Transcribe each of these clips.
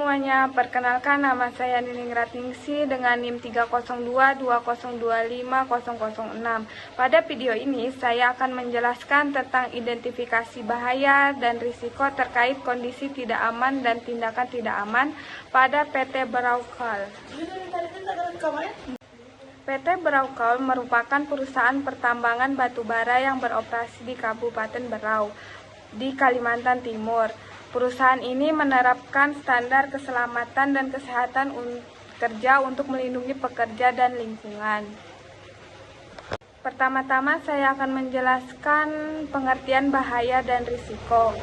semuanya, perkenalkan nama saya Nining Ratningsi dengan NIM 30220250006. Pada video ini saya akan menjelaskan tentang identifikasi bahaya dan risiko terkait kondisi tidak aman dan tindakan tidak aman pada PT Beraukal. PT Beraukal merupakan perusahaan pertambangan batubara yang beroperasi di Kabupaten Berau, di Kalimantan Timur. Perusahaan ini menerapkan standar keselamatan dan kesehatan kerja untuk melindungi pekerja dan lingkungan. Pertama-tama saya akan menjelaskan pengertian bahaya dan risiko.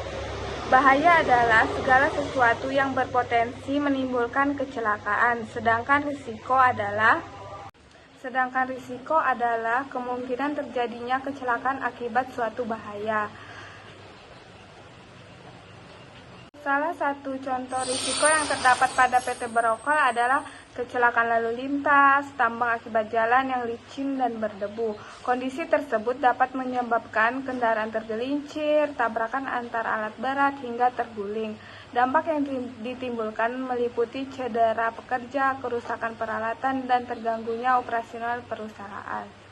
Bahaya adalah segala sesuatu yang berpotensi menimbulkan kecelakaan, sedangkan risiko adalah kemungkinan terjadinya kecelakaan akibat suatu bahaya. Salah satu contoh risiko yang terdapat pada PT Beraukal adalah kecelakaan lalu lintas, tambang akibat jalan yang licin dan berdebu. Kondisi tersebut dapat menyebabkan kendaraan tergelincir, tabrakan antar alat berat hingga terguling. Dampak yang ditimbulkan meliputi cedera pekerja, kerusakan peralatan, dan terganggunya operasional perusahaan.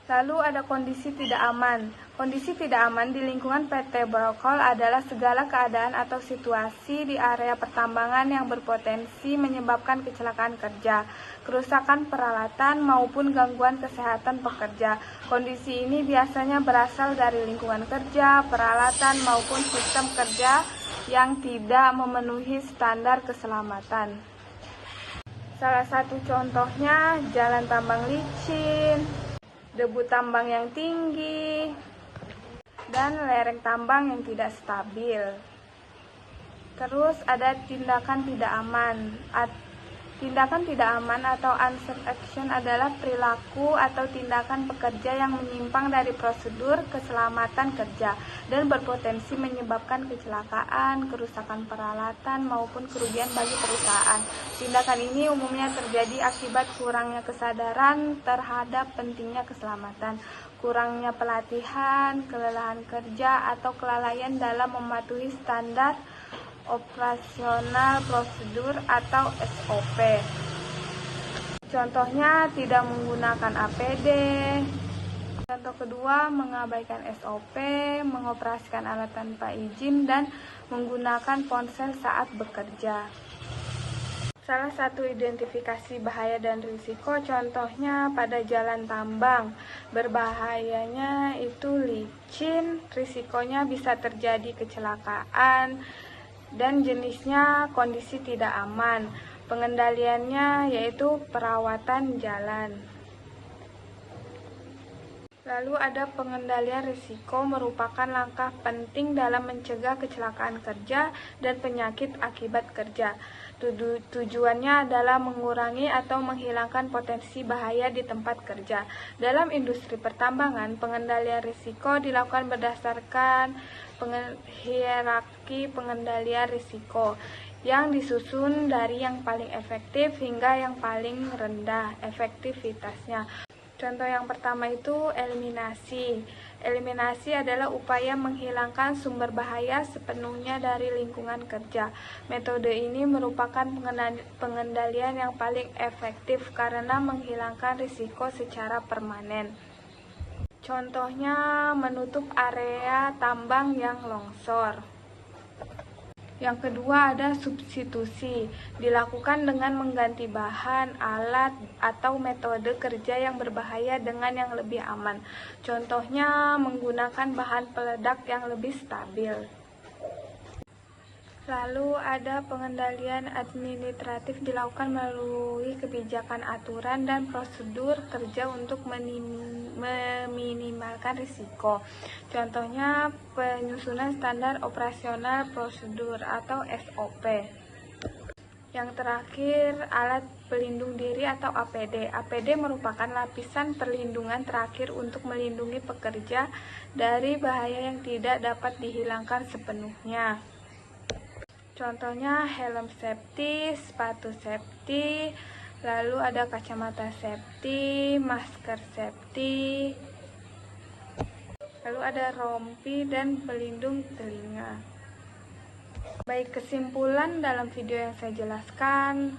Lalu ada kondisi tidak aman. Kondisi tidak aman di lingkungan PT Beraukal adalah segala keadaan atau situasi di area pertambangan yang berpotensi menyebabkan kecelakaan kerja, kerusakan peralatan, maupun gangguan kesehatan pekerja. Kondisi ini biasanya berasal dari lingkungan kerja, peralatan, maupun sistem kerja yang tidak memenuhi standar keselamatan. Salah satu contohnya jalan tambang licin, debu tambang yang tinggi, dan lereng tambang yang tidak stabil. Terus ada tindakan tidak aman. Tindakan tidak aman atau unsafe action adalah perilaku atau tindakan pekerja yang menyimpang dari prosedur keselamatan kerja dan berpotensi menyebabkan kecelakaan, kerusakan peralatan, maupun kerugian bagi perusahaan. Tindakan ini umumnya terjadi akibat kurangnya kesadaran terhadap pentingnya keselamatan, kurangnya pelatihan, kelelahan kerja, atau kelalaian dalam mematuhi standar operasional prosedur atau SOP. Contohnya tidak menggunakan APD. Contoh kedua, mengabaikan SOP, mengoperasikan alat tanpa izin, dan menggunakan ponsel saat bekerja. Salah satu identifikasi bahaya dan risiko contohnya pada jalan tambang. Berbahayanya itu licin, risikonya bisa terjadi kecelakaan, dan jenisnya kondisi tidak aman. Pengendaliannya yaitu perawatan jalan. Lalu ada pengendalian risiko, merupakan langkah penting dalam mencegah kecelakaan kerja dan penyakit akibat kerja. Tujuannya adalah mengurangi atau menghilangkan potensi bahaya di tempat kerja. Dalam industri pertambangan, pengendalian risiko dilakukan berdasarkan hierarki pengendalian risiko yang disusun dari yang paling efektif hingga yang paling rendah efektivitasnya. Contoh yang pertama itu eliminasi. Eliminasi adalah upaya menghilangkan sumber bahaya sepenuhnya dari lingkungan kerja. Metode ini merupakan pengendalian yang paling efektif karena menghilangkan risiko secara permanen. Contohnya menutup area tambang yang longsor. Yang kedua ada substitusi, dilakukan dengan mengganti bahan, alat, atau metode kerja yang berbahaya dengan yang lebih aman. Contohnya menggunakan bahan peledak yang lebih stabil. Lalu ada pengendalian administratif, dilakukan melalui kebijakan aturan dan prosedur kerja untuk meminimalkan risiko. Contohnya penyusunan standar operasional prosedur atau SOP. Yang terakhir, alat pelindung diri atau APD. APD merupakan lapisan perlindungan terakhir untuk melindungi pekerja dari bahaya yang tidak dapat dihilangkan sepenuhnya. Contohnya helm safety, sepatu safety, lalu ada kacamata safety, masker safety, lalu ada rompi dan pelindung telinga. Baik, kesimpulan dalam video yang saya jelaskan,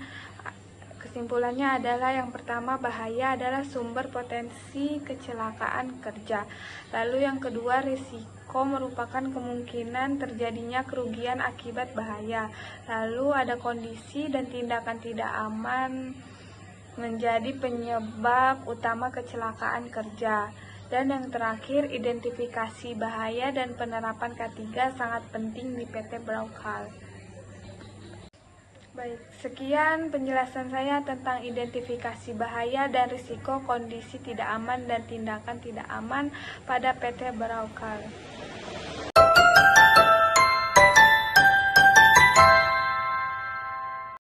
kesimpulannya adalah yang pertama, bahaya adalah sumber potensi kecelakaan kerja. Lalu yang kedua, risiko merupakan kemungkinan terjadinya kerugian akibat bahaya. Lalu ada kondisi dan tindakan tidak aman menjadi penyebab utama kecelakaan kerja. Dan yang terakhir, identifikasi bahaya dan penerapan K3 sangat penting di PT Brauchal. Baik, sekian penjelasan saya tentang identifikasi bahaya dan risiko kondisi tidak aman dan tindakan tidak aman pada PT Brauchal.